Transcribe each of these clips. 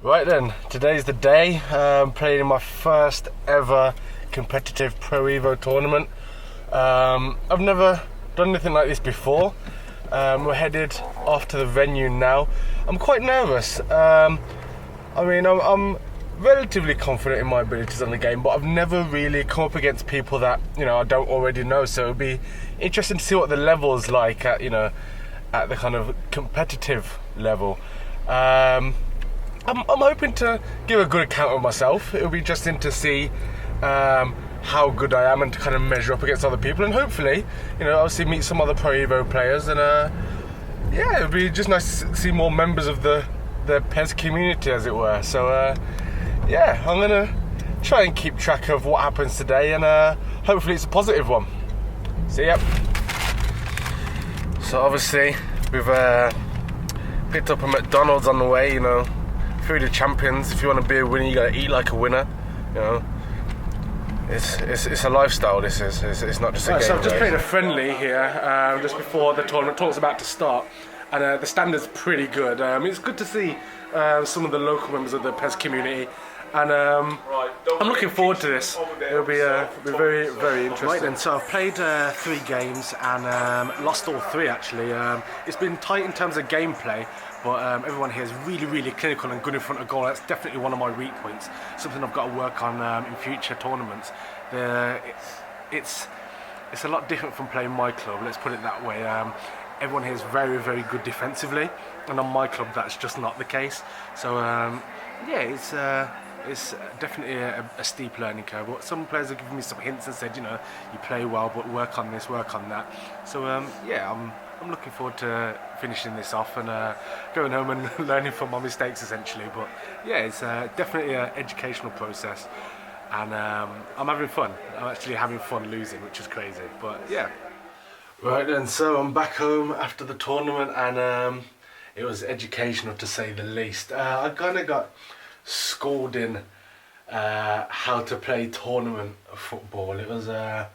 Right then, today's the day. Playing in my first ever competitive Pro Evo tournament. I've never done anything like this before. We're headed off to the venue now. I'm quite nervous. I'm relatively confident in my abilities on the game, but I've never really come up against people that I don't already know. So it'll be interesting to see what the level's like at at the kind of competitive level. I'm hoping to give a good account of myself. It'll be interesting to see how good I am and to kind of measure up against other people, and hopefully, obviously meet some other Pro Evo players. And it'll be just nice to see more members of the PES community, as it were. So I'm gonna try and keep track of what happens today, and hopefully it's a positive one. See ya. So obviously we've picked up a McDonald's on the way. Food of champions. If you want to be a winner, you gotta eat like a winner. It's a lifestyle. This is. It's not just a game. So I've just played a friendly here just before the tournament. Tournament's about to start, and the standard's pretty good. It's good to see some of the local members of the PES community, and I'm looking forward to this. It'll be very, very interesting. Right then, so I've played 3 games and lost all 3 actually. It's been tight in terms of gameplay, but everyone here is really, really clinical and good in front of goal. That's definitely one of my weak points, something I've got to work on in future tournaments. It's a lot different from playing my club, let's put it that way. Everyone here is very, very good defensively, and on my club that's just not the case. So it's definitely a steep learning curve. But some players have given me some hints and said, you play well, but work on this, work on that. So I'm looking forward to finishing this off and going home and learning from my mistakes, essentially. But it's definitely an educational process, and I'm having fun. I'm actually having fun losing, which is crazy. But yeah. Right then, so I'm back home after the tournament, and it was educational to say the least. I kind of got schooled in how to play tournament football. It was a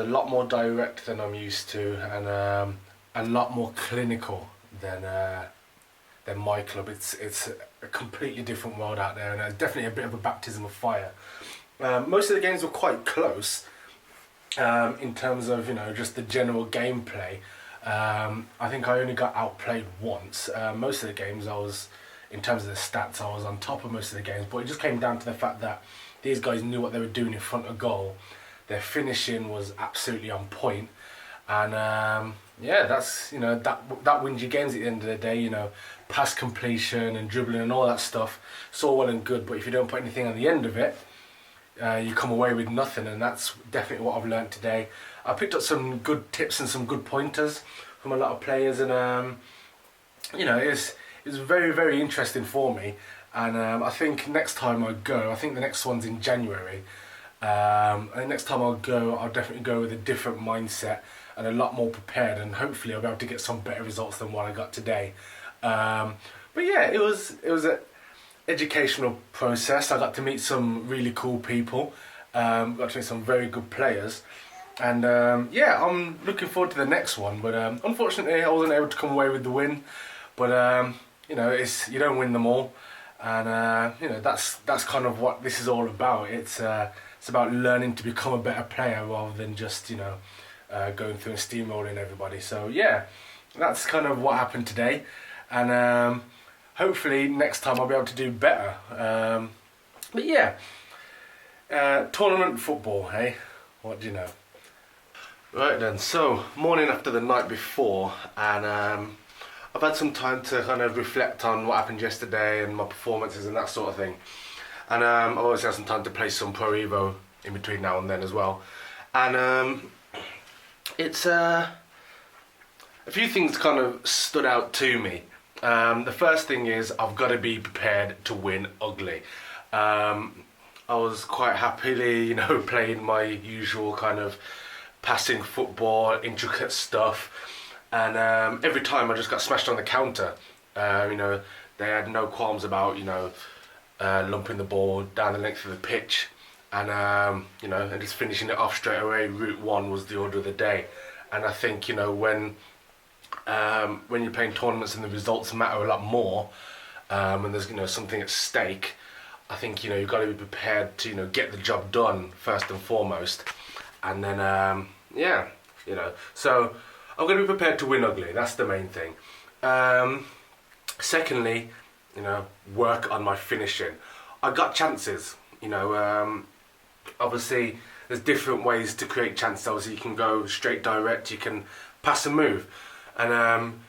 lot more direct than I'm used to, and a lot more clinical than my club. It's a completely different world out there, and it's definitely a bit of a baptism of fire. Most of the games were quite close in terms of just the general gameplay. I think I only got outplayed once. Most of the games in terms of the stats, I was on top of most of the games, but it just came down to the fact that these guys knew what they were doing in front of goal. Their finishing was absolutely on point, and that's that wins you games at the end of the day. Pass completion and dribbling and all that stuff. It's all well and good, but if you don't put anything on the end of it, you come away with nothing, and that's definitely what I've learned today. I picked up some good tips and some good pointers from a lot of players, and it was very, very interesting for me. And I think next time I go, I think the next one's in January. And next time I'll go, I'll definitely go with a different mindset and a lot more prepared, and hopefully I'll be able to get some better results than what I got today. But yeah, it was an educational process. I got to meet some really cool people, got to meet some very good players, and I'm looking forward to the next one. But unfortunately I wasn't able to come away with the win, but you don't win them all, and that's kind of what this is all about. It's about learning to become a better player rather than just going through and steamrolling everybody. So yeah, that's kind of what happened today, and hopefully next time I'll be able to do better. But yeah, tournament football, hey? What do you know? Right then, so morning after the night before, and I've had some time to kind of reflect on what happened yesterday and my performances and that sort of thing. And I've always had some time to play some Pro Evo in between now and then as well. And it's a few things kind of stood out to me. The first thing is I've got to be prepared to win ugly. I was quite happily, playing my usual kind of passing football, intricate stuff. And every time I just got smashed on the counter. They had no qualms about, lumping the ball down the length of the pitch, and and just finishing it off straight away. Route 1 was the order of the day, and I think when you're playing tournaments and the results matter a lot more, and there's something at stake, I think you've got to be prepared to get the job done first and foremost, and then yeah, so I'm going to be prepared to win ugly. That's the main thing. Secondly, work on my finishing. I got chances. Obviously there's different ways to create chances. Obviously you can go straight direct, you can pass and move, and I'm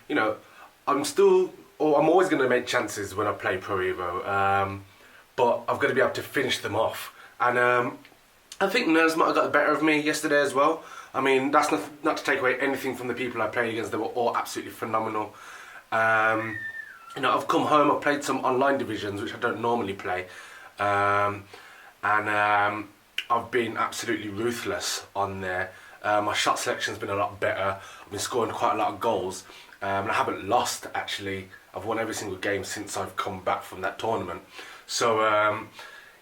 always going to make chances when I play Pro Evo, but I've got to be able to finish them off, and I think nerves might have got the better of me yesterday as well. I mean, that's not to take away anything from the people I played against. They were all absolutely phenomenal. I've come home, I've played some online divisions which I don't normally play, and I've been absolutely ruthless on there. My shot selection's been a lot better. I've been scoring quite a lot of goals, and I haven't lost actually. I've won every single game since I've come back from that tournament. So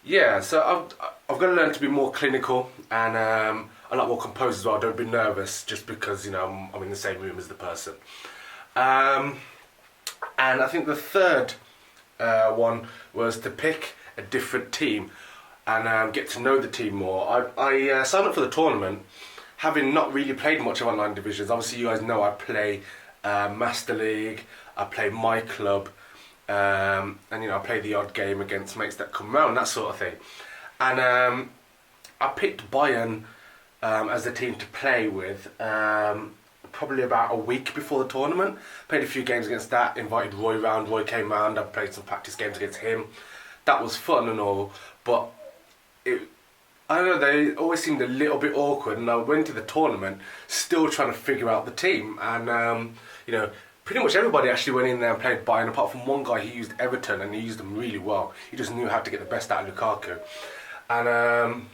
yeah, so I've got to learn to be more clinical and a lot more composed as well. Don't be nervous just because I'm in the same room as the person. And I think the third one was to pick a different team and get to know the team more. I signed up for the tournament having not really played much of online divisions. Obviously you guys know I play Master League, I play my club, and I play the odd game against mates that come round, that sort of thing. And I picked Bayern as the team to play with probably about a week before the tournament. Played a few games against that, invited Roy round, Roy came round, I played some practice games against him. That was fun and all, but I don't know, they always seemed a little bit awkward, and I went to the tournament still trying to figure out the team, and pretty much everybody actually went in there and played Bayern, apart from one guy who used Everton, and he used them really well. He just knew how to get the best out of Lukaku. And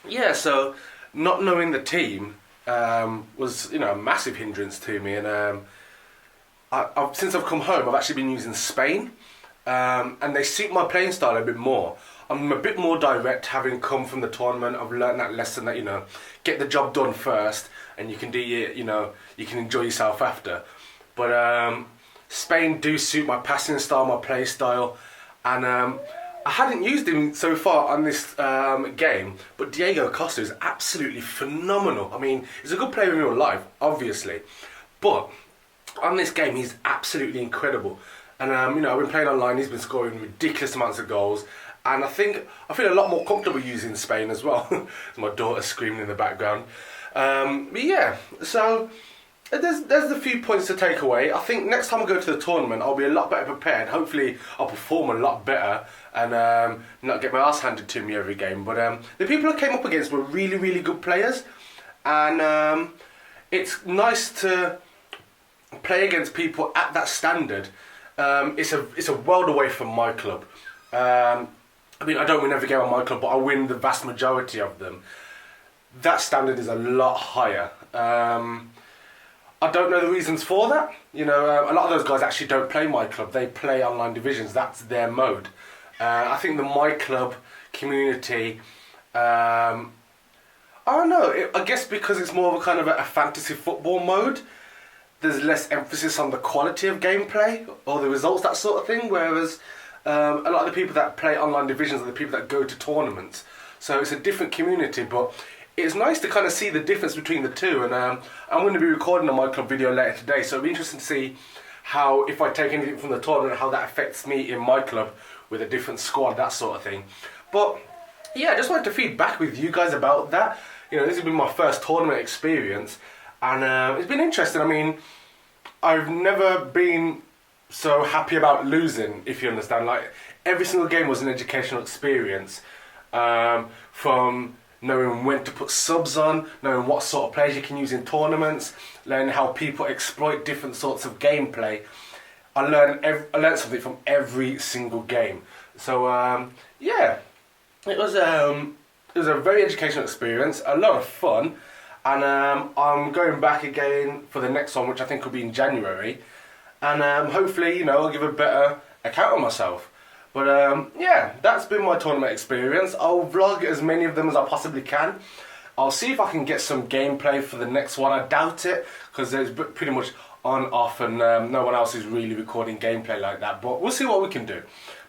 yeah, so not knowing the team was a massive hindrance to me, and since I've come home I've actually been using Spain, and they suit my playing style a bit more. I'm a bit more direct, having come from the tournament. I've learned that lesson that get the job done first, and you can do you can enjoy yourself after. But Spain do suit my passing style, my play style, and I hadn't used him so far on this game, but Diego Costa is absolutely phenomenal. I mean, he's a good player in real life, obviously, but on this game he's absolutely incredible. And I've been playing online, he's been scoring ridiculous amounts of goals, and I feel a lot more comfortable using Spain as well. My daughter's screaming in the background. But yeah, so there's a few points to take away. I think next time I go to the tournament I'll be a lot better prepared. Hopefully I'll perform a lot better and not get my ass handed to me every game. But the people I came up against were really, really good players, and it's nice to play against people at that standard. It's a world away from my club. I mean, I don't win every game on my club, but I win the vast majority of them. That standard is a lot higher. I don't know the reasons for that. A lot of those guys actually don't play my club. They play online divisions. That's their mode. I think the my club community, I don't know. I guess because it's more of a kind of a fantasy football mode, there's less emphasis on the quality of gameplay or the results, that sort of thing. Whereas a lot of the people that play online divisions are the people that go to tournaments. So it's a different community, but it's nice to kind of see the difference between the two. And I'm going to be recording a my club video later today, so it'll be interesting to see how, if I take anything from the tournament, how that affects me in my club with a different squad, that sort of thing. But yeah, I just wanted to feed back with you guys about that. This has been my first tournament experience, and it's been interesting. I mean, I've never been so happy about losing, if you understand. Like, every single game was an educational experience, from knowing when to put subs on, knowing what sort of players you can use in tournaments, learning how people exploit different sorts of gameplay. I learned something from every single game. So yeah, it was a very educational experience, a lot of fun, and I'm going back again for the next one, which I think will be in January, and hopefully I'll give a better account of myself. But yeah, that's been my tournament experience. I'll vlog as many of them as I possibly can. I'll see if I can get some gameplay for the next one. I doubt it, because there's pretty much on, off, and no one else is really recording gameplay like that. But we'll see what we can do.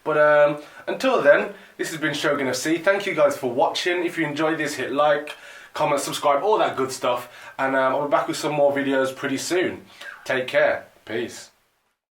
But until then, this has been Shogun FC. Thank you guys for watching. If you enjoyed this, hit like, comment, subscribe, all that good stuff. And I'll be back with some more videos pretty soon. Take care. Peace.